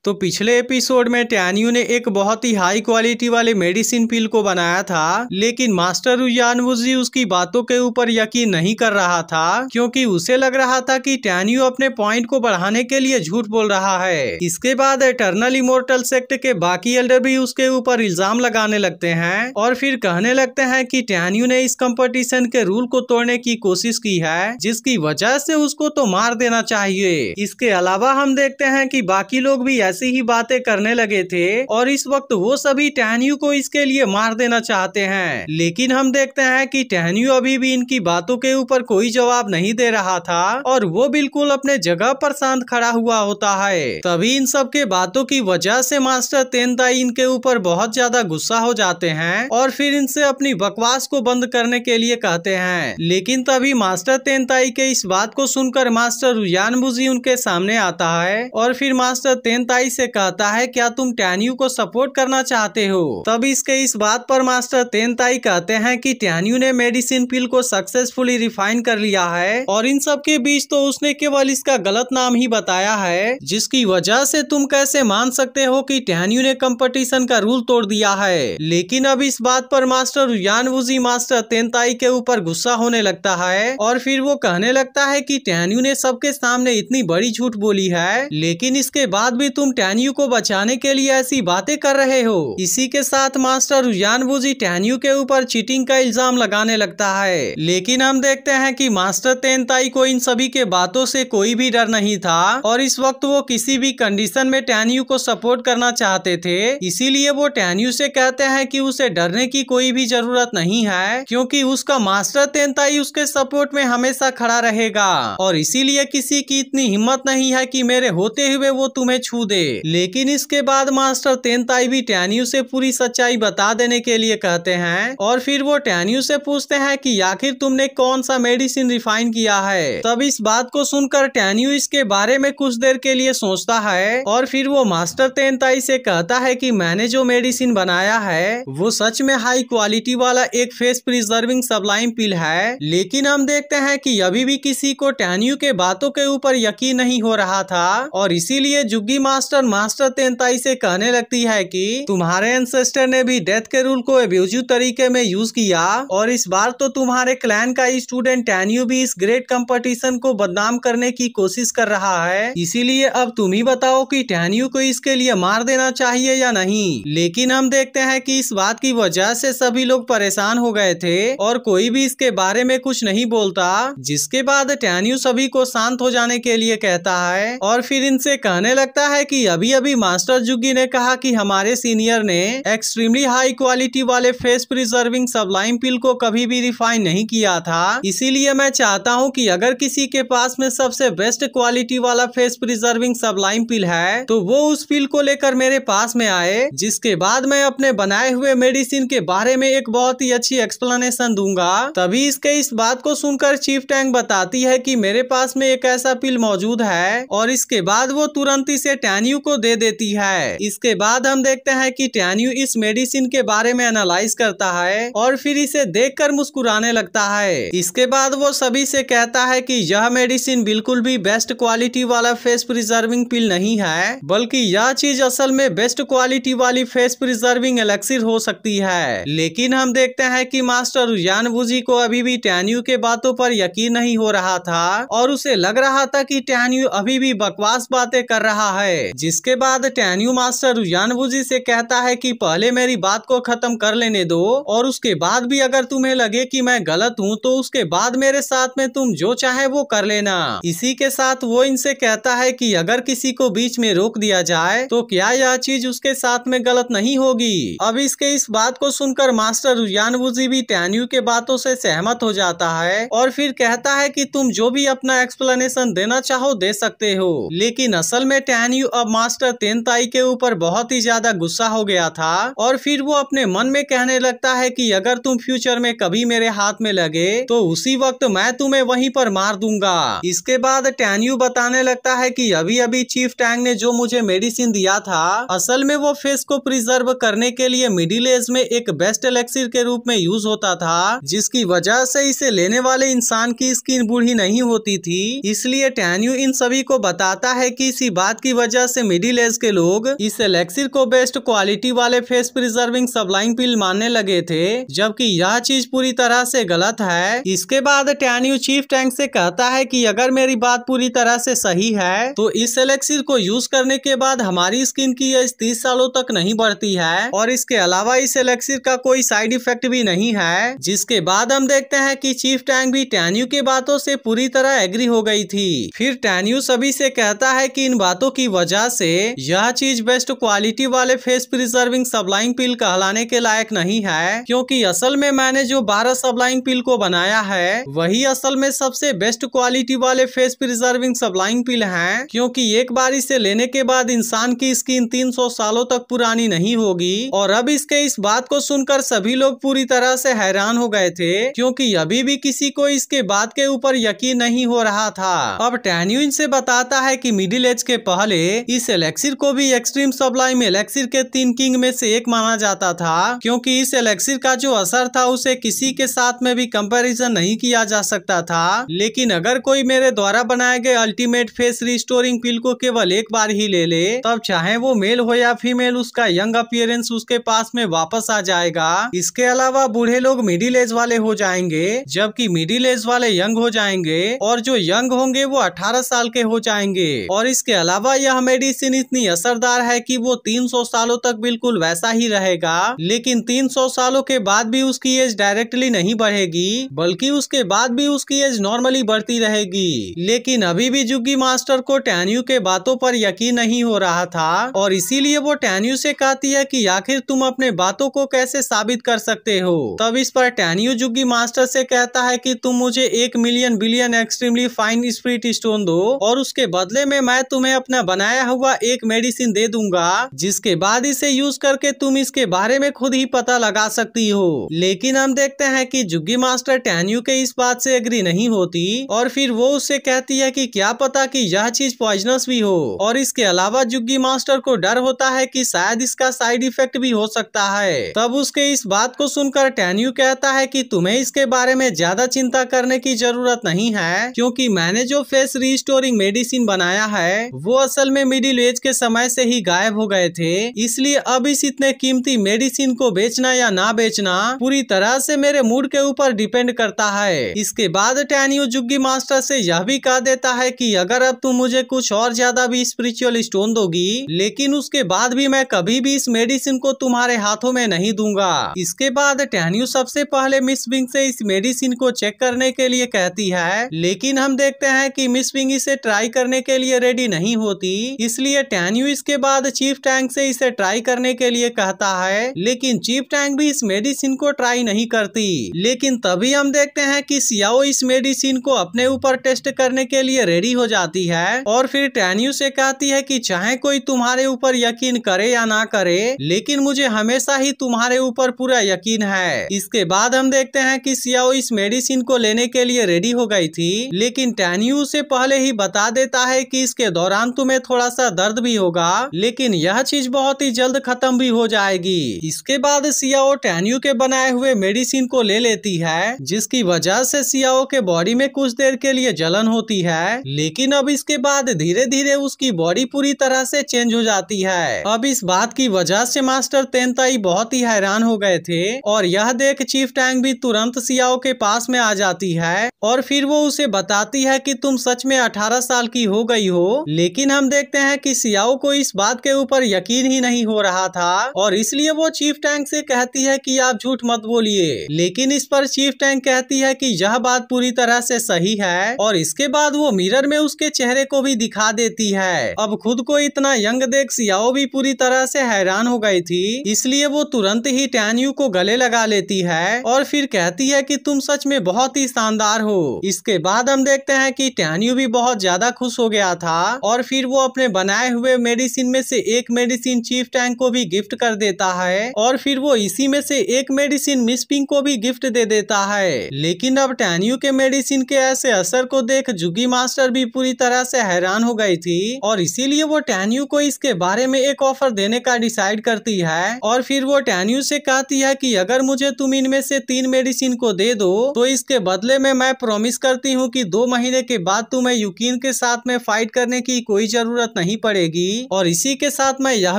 तो पिछले एपिसोड में टैन्यू ने एक बहुत ही हाई क्वालिटी वाले मेडिसिन पिल को बनाया था, लेकिन मास्टर यानवुजी उसकी बातों के ऊपर यकीन नहीं कर रहा था, क्योंकि उसे लग रहा था कि टैन्यू अपने पॉइंट को बढ़ाने के लिए झूठ बोल रहा है। इसके बाद इटर्नल इमोर्टल सेक्ट के बाकी एल्डर भी उसके ऊपर इल्जाम लगाने लगते हैं और फिर कहने लगते हैं कि टैन्यू ने इस कंपटीशन के रूल को तोड़ने की कोशिश की है, जिसकी वजह से उसको तो मार देना चाहिए। इसके अलावा हम देखते हैं कि बाकी लोग भी ऐसी ही बातें करने लगे थे और इस वक्त वो सभी टैन्यू को इसके लिए मार देना चाहते हैं, लेकिन हम देखते हैं कि टैन्यू अभी भी इनकी बातों के ऊपर कोई जवाब नहीं दे रहा था और वो बिल्कुल अपने जगह पर शांत खड़ा हुआ होता है। तभी इन सब के बातों की वजह से मास्टर तेनताई इनके ऊपर बहुत ज्यादा गुस्सा हो जाते हैं और फिर इनसे अपनी बकवास को बंद करने के लिए कहते हैं। लेकिन तभी मास्टर तेनताई के इस बात को सुनकर मास्टर यानवुजी उनके सामने आता है और फिर मास्टर तेनताई से कहता है, क्या तुम टैन्यू को सपोर्ट करना चाहते हो? तब इसके इस बात पर मास्टर तेनताई कहते हैं कि टैन्यू ने मेडिसिन पिल को सक्सेसफुली रिफाइन कर लिया है और इन सब के बीच तो उसने केवल इसका गलत नाम ही बताया है, जिसकी वजह से तुम कैसे मान सकते हो कि टैन्यू ने कंपटीशन का रूल तोड़ दिया है। लेकिन अब इस बात पर मास्टर यानवुजी मास्टर तेनताई के ऊपर गुस्सा होने लगता है और फिर वो कहने लगता है कि टैन्यू ने सबके सामने इतनी बड़ी झूठ बोली है, लेकिन इसके बाद भी तुम टैन्यू को बचाने के लिए ऐसी बातें कर रहे हो। इसी के साथ मास्टर यानवुजी टैन्यू के ऊपर चीटिंग का इल्जाम लगाने लगता है, लेकिन हम देखते हैं कि मास्टर तेनताई को इन सभी के बातों से कोई भी डर नहीं था और इस वक्त वो किसी भी कंडीशन में टैन्यू को सपोर्ट करना चाहते थे। इसीलिए वो टैन्यू से कहते हैं कि उसे डरने की कोई भी जरूरत नहीं है, क्योंकि उसका मास्टर तेनताई उसके सपोर्ट में हमेशा खड़ा रहेगा और इसीलिए किसी की इतनी हिम्मत नहीं है कि मेरे होते हुए वो तुम्हें छू दे। लेकिन इसके बाद मास्टर तेनताई भी टैन्यू से पूरी सच्चाई बता देने के लिए कहते हैं और फिर वो टैन्यू से पूछते हैं कि आखिर तुमने कौन सा मेडिसिन रिफाइन किया है। तब इस बात को सुनकर टैन्यू इसके बारे में कुछ देर के लिए सोचता है और फिर वो मास्टर तेनताई से कहता है कि मैंने जो मेडिसिन बनाया है वो सच में हाई क्वालिटी वाला एक फेस प्रिजर्विंग सबलाइम पिल है। लेकिन हम देखते हैं कि अभी भी किसी को टैन्यू के बातों के ऊपर यकीन नहीं हो रहा था और इसीलिए जुग्गी मास्टर तेनताई से कहने लगती है कि तुम्हारे एंसेस्टर ने भी डेथ के रूल को एब्यूजिव तरीके में यूज किया और इस बार तो तुम्हारे क्लैन का स्टूडेंट टैन्यू भी इस ग्रेट कंपटीशन को बदनाम करने की कोशिश कर रहा है। इसीलिए अब तुम ही बताओ कि टैन्यू को इसके लिए मार देना चाहिए या नहीं। लेकिन हम देखते हैं कि इस बात की वजह से सभी लोग परेशान हो गए थे और कोई भी इसके बारे में कुछ नहीं बोलता, जिसके बाद टैन्यू सभी को शांत हो जाने के लिए कहता है और फिर इनसे कहने लगता है कि अभी अभी मास्टर जुग्गी ने कहा कि हमारे सीनियर ने एक्सट्रीमली हाई क्वालिटी वाले फेस प्रिजर्विंग सबलाइम पिल को कभी भी रिफाइन नहीं किया था। इसीलिए मैं चाहता हूं कि अगर किसी के पास में सबसे बेस्ट क्वालिटी वाला फेस प्रिजर्विंग सबलाइम पिल है तो वो उस पिल को लेकर मेरे पास में आए, जिसके बाद मैं अपने बनाए हुए मेडिसिन के बारे में एक बहुत ही अच्छी एक्सप्लेनेशन दूंगा। तभी इसके इस बात को सुनकर चीफ टैंक बताती है कि मेरे पास में एक ऐसा पिल मौजूद है और इसके बाद वो तुरंत इसे टैन्यू को दे देती है। इसके बाद हम देखते हैं कि टैन्यू इस मेडिसिन के बारे में एनालाइज करता है और फिर इसे देखकर मुस्कुराने लगता है। इसके बाद वो सभी से कहता है कि यह मेडिसिन बिल्कुल भी बेस्ट क्वालिटी वाला फेस प्रिजर्विंग पिल नहीं है, बल्कि यह चीज असल में बेस्ट क्वालिटी वाली फेस प्रिजर्विंग एलेक्सिर हो सकती है। लेकिन हम देखते हैं कि मास्टर यानवुजी को अभी भी टैन्यू के बातों पर यकीन नहीं हो रहा था और उसे लग रहा था कि टैन्यू अभी भी बकवास बातें कर रहा है। जिसके बाद टैन्यू मास्टर यानवुजी से कहता है कि पहले मेरी बात को खत्म कर लेने दो और उसके बाद भी अगर तुम्हें लगे कि मैं गलत हूँ तो उसके बाद मेरे साथ में तुम जो चाहे वो कर लेना। इसी के साथ वो इनसे कहता है कि अगर किसी को बीच में रोक दिया जाए तो क्या यह चीज उसके साथ में गलत नहीं होगी। अब इसके इस बात को सुनकर मास्टर यानवुजी भी टैन्यू के बातों से सहमत हो जाता है और फिर कहता है कि तुम जो भी अपना एक्सप्लेनेशन देना चाहो दे सकते हो। लेकिन असल में टैन्यू अब मास्टर तेनताई के ऊपर बहुत ही ज्यादा गुस्सा हो गया था और फिर वो अपने मन में कहने लगता है कि अगर तुम फ्यूचर में कभी मेरे हाथ में लगे तो उसी वक्त मैं तुम्हें वहीं पर मार दूंगा। इसके बाद टैन्यू बताने लगता है कि अभी अभी चीफ टैंक ने जो मुझे मेडिसिन दिया था असल में वो फेस को प्रिजर्व करने के लिए मिडिल एज में एक बेस्ट एलेक्सिर के रूप में यूज होता था, जिसकी वजह से इसे लेने वाले इंसान की स्किन बूढ़ी नहीं होती थी। इसलिए टैन्यू इन सभी को बताता है कि इसी बात की वजह से मिडिल एज के लोग इस एलेक्सिर को बेस्ट क्वालिटी वाले फेस प्रिजर्विंग सबलाइन पिल मानने लगे थे, जबकि यह चीज पूरी तरह से गलत है। इसके बाद टैन्यू चीफ टैंक से कहता है कि अगर मेरी बात पूरी तरह से सही है तो इस एलेक्सिर को यूज करने के बाद हमारी स्किन की एज 30 सालों तक नहीं बढ़ती है और इसके अलावा इस एलेक्सिर का कोई साइड इफेक्ट भी नहीं है। जिसके बाद हम देखते हैं कि चीफ टैंक भी टैन्यू के बातों से पूरी तरह एग्री हो गई थी। फिर टैन्यू सभी से कहता है कि इन बातों की वजह से यह चीज बेस्ट क्वालिटी वाले फेस प्रिजर्विंग सबलाइन पिल कहलाने के लायक नहीं है, क्योंकि असल में मैंने जो 12 सबलाइन पिल को बनाया है वही असल में सबसे बेस्ट क्वालिटी वाले फेस प्रिजर्विंग सबलाइन पिल हैं, क्योंकि एक बार इसे लेने के बाद इंसान की स्किन 300 सालों तक पुरानी नहीं होगी। और अब इसके इस बात को सुनकर सभी लोग पूरी तरह से हैरान हो गए थे, क्योंकि अभी भी किसी को इसके बात के ऊपर यकीन नहीं हो रहा था। अब टैन्यू इनसे बताता है कि मिडिल एज के पहले इस एलेक्सिर को भी एक्सट्रीम सबलाइन एलेक्सिर के 3 किंग में से एक माना जाता था, क्योंकि इस एलेक्सिर का जो असर था उसे किसी के साथ में भी कंपैरिजन नहीं किया जा सकता था। लेकिन अगर कोई मेरे द्वारा बनाए गए अल्टीमेट फेस रिस्टोरिंग पिल को केवल एक बार ही ले ले, तब चाहे वो मेल हो या फीमेल, उसका यंग अपीयरेंस उसके पास में वापस आ जाएगा। इसके अलावा बूढ़े लोग मिडिल एज वाले हो जाएंगे, जबकि मिडिल एज वाले यंग हो जाएंगे, और जो यंग होंगे वो 18 साल के हो जाएंगे। और इसके अलावा यह मेडिसिन इतनी असरदार है कि वो 300 सालों तक बिल्कुल वैसा ही रहेगा, लेकिन 300 सालों के बाद भी उसकी एज डायरेक्टली नहीं बढ़ेगी, बल्कि उसके बाद भी उसकी एज नॉर्मली बढ़ती रहेगी। लेकिन अभी भी जुग्गी मास्टर को टैन्यू के बातों पर यकीन नहीं हो रहा था, और इसीलिए वो टैन्यू से कहती है कि आखिर तुम अपने बातों को कैसे साबित कर सकते हो। तब इस पर टैन्यू जुग्गी मास्टर से कहता है कि तुम मुझे 1 million billion extremely fine spirit stone दो, और उसके बदले में मैं तुम्हें अपना बनाया हुआ एक मेडिसिन दे दूंगा, जिसके बाद इसे यूज करके तुम इसके बारे में खुद ही पता लगा सकती हो। लेकिन हम देखते हैं कि जुग्गी मास्टर टैन्यू के इस बात से एग्री नहीं होती, और फिर वो उससे कहती है कि क्या पता कि यह चीज पॉइजनस भी हो। और इसके अलावा जुग्गी मास्टर को डर होता है कि शायद इसका साइड इफेक्ट भी हो सकता है। तब उसके इस बात को सुनकर टैन्यू कहता है कि तुम्हें इसके बारे में ज्यादा चिंता करने की जरूरत नहीं है, क्योंकि मैंने जो फेस रिस्टोरिंग मेडिसिन बनाया है वो असल में मिडिल एज के समय से ही गायब हो गए थे, इसलिए अब इस इतने कीमती मेडिसिन को बेचना या ना बेचना पूरी तरह से मेरे मूड के ऊपर डिपेंड करता है। इसके बाद टैन्यू जुग्गी मास्टर से यह भी कह देता है कि अगर अब तुम मुझे कुछ और ज्यादा भी स्पिरिचुअल स्टोन दोगी, लेकिन उसके बाद भी मैं कभी भी इस मेडिसिन को तुम्हारे हाथों में नहीं दूंगा। इसके बाद टैन्यू सबसे पहले मिस विंग से इस मेडिसिन को चेक करने के लिए कहती है, लेकिन हम देखते हैं कि मिस विंग इसे ट्राई करने के लिए रेडी नहीं होती, इसलिए टैन्यू इसके बाद चीफ टैंक से इसे ट्राई करने के लिए कहता है, लेकिन चीफ टैंक भी इस मेडिसिन को ट्राई नहीं करती। लेकिन तभी हम देखते हैं कि सियाओ इस मेडिसिन को अपने ऊपर टेस्ट करने के लिए रेडी हो जाती है, और फिर टैन्यू से कहती है कि चाहे कोई तुम्हारे ऊपर यकीन करे या ना करे, लेकिन मुझे हमेशा ही तुम्हारे ऊपर पूरा यकीन है। इसके बाद हम देखते हैं कि सियाओ इस मेडिसिन को लेने के लिए रेडी हो गई थी, लेकिन टैन्यू से पहले ही बता देता है कि इसके दौरान तुम्हें थोड़ा सा दर्द भी होगा, लेकिन यह चीज बहुत ही जल्द खत्म भी हो जाएगी। इसके बाद सियाओ टैन्यू के बनाए हुए मेडिसिन को ले लेती है, जिसकी वजह से सियाओ के बॉडी में कुछ देर के लिए जलन होती है, लेकिन अब इसके बाद धीरे धीरे उसकी बॉडी पूरी तरह से चेंज हो जाती है। अब इस बात की वजह से मास्टर तेनताई बहुत ही हैरान हो गए थे, और यह देख चीफ टैंक भी तुरंत सियाओ के पास में आ जाती है, और फिर वो उसे बताती है कि तुम सच में 18 साल की हो गई हो। लेकिन हम देखते हैं कि सियाओ को इस बात के ऊपर यकीन ही नहीं हो रहा था, और इसलिए वो चीफ टैंक से कहती है कि आप झूठ मत बोलिए। लेकिन इस पर चीफ टैंक कहती है कि यह बात पूरी तरह से सही है, और इसके बाद वो मिरर में उसके चेहरे को भी दिखा देती है। अब खुद को इतना यंग देख सियाओ भी पूरी तरह से हैरान हो गई थी, इसलिए वो तुरंत ही टैन्यू को गले लगा लेती है, और फिर कहती है कि तुम सच में बहुत ही शानदार हो। इसके बाद हम देखते हैं कि टैन्यू भी बहुत ज्यादा खुश हो गया था, और फिर वो अपने बनाए हुए मेडिसिन में से एक मेडिसिन चीफ टैंक को भी गिफ्ट कर देता है, और फिर वो इसी में से एक मेडिसिन मिस पिंक को भी गिफ्ट दे देता है। लेकिन अब टैन्यू के मेडिसिन के ऐसे असर को देख जुग्गी मास्टर भी पूरी तरह से हैरान हो गई थी, और इसीलिए वो टैन्यू को इसके बारे में एक ऑफर देने का डिसाइड करती है, और फिर वो टैन्यू से कहती है कि अगर मुझे तुम इनमें से 3 मेडिसिन को दे दो तो इसके बदले में मैं प्रॉमिस करती हूँ कि 2 महीने के बाद तुम्हें यूकिन के साथ में फाइट करने की कोई जरूरत नहीं पड़ेगी। और इसी के साथ मैं यह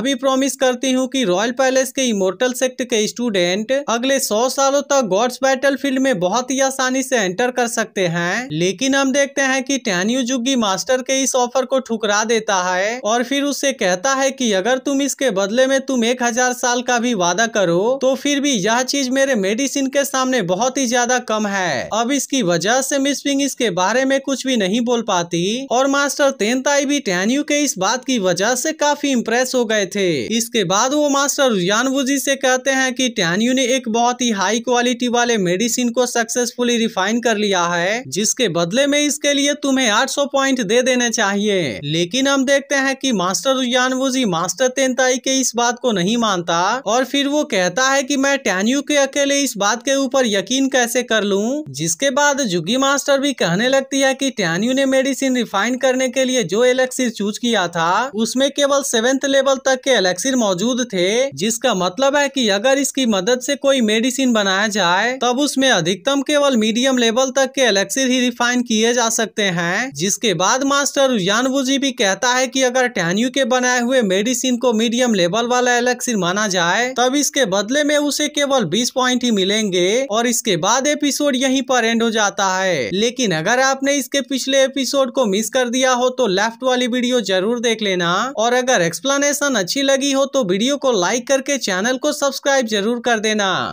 भी प्रॉमिस करती हूँ कि रॉयल पैलेस के इमोर्टल सेक्ट के स्टूडेंट अगले 100 सालों तक गॉड्स बैटलफील्ड में बहुत ही आसानी से एंटर कर सकते हैं। लेकिन हम देखते हैं कि टेन्यू जुग्गी मास्टर के इस ऑफर को ठुकरा देता है और फिर उससे कहता है कि अगर तुम इसके बदले में तुम 1000 साल का भी वादा करो तो फिर भी यह चीज मेरे मेडिसिन के सामने बहुत ही ज्यादा कम है। अब इसकी वजह से मिस विंग इसके बारे में कुछ भी नहीं बोल पाती और मास्टर तेनताई भी टेन्यू के इस बात की वजह से काफी इम्प्रेस हो गए थे। इसके बाद वो मास्टर यानवुजी से कहते हैं कि टेन्यू ने एक बहुत ही हाई क्वालिटी वाले मेडिसिन को सक्सेसफुली रिफाइन कर लिया है, जिसके बदले में इसके लिए तुम्हें 800 पॉइंट दे देने चाहिए। लेकिन हम देखते हैं कि मास्टर यानवुजी मास्टर तेनताई के इस बात को नहीं मानता और फिर वो कहता है कि मैं टेन्यू के अकेले इस बात के ऊपर यकीन कैसे कर लूं। जिसके बाद जुगी मास्टर भी कहने लगती है कि टेन्यू ने मेडिसिन रिफाइन करने के लिए जो एलेक्सिर चूज किया था उसमें केवल 7th लेवल तक के एलेक्सिर मौजूद थे, जिसका मतलब है कि अगर इसकी मदद से कोई मेडिसिन बनाया जाए तब उसमें अधिकतम केवल मीडियम लेवल तक के एलेक्सिर ही रिफाइन किए जा सकते हैं। जिसके बाद मास्टर यानवुजी भी कहता है कि अगर टेन्यू के बनाए हुए मेडिसिन को मीडियम लेवल वाला एलेक्सिर माना जाए तब इसके बदले में उसे केवल 20 पॉइंट ही मिलेंगे और इसके बाद एपिसोड यहीं पर एंड हो जाता है। लेकिन अगर आपने इसके पिछले एपिसोड को मिस कर दिया हो तो लेफ्ट वाली वीडियो जरूर देख लेना और अगर एक्सप्लेनेशन अच्छी लगी हो तो वीडियो को लाइक करके चैनल को सब्सक्राइब जरूर कर देना।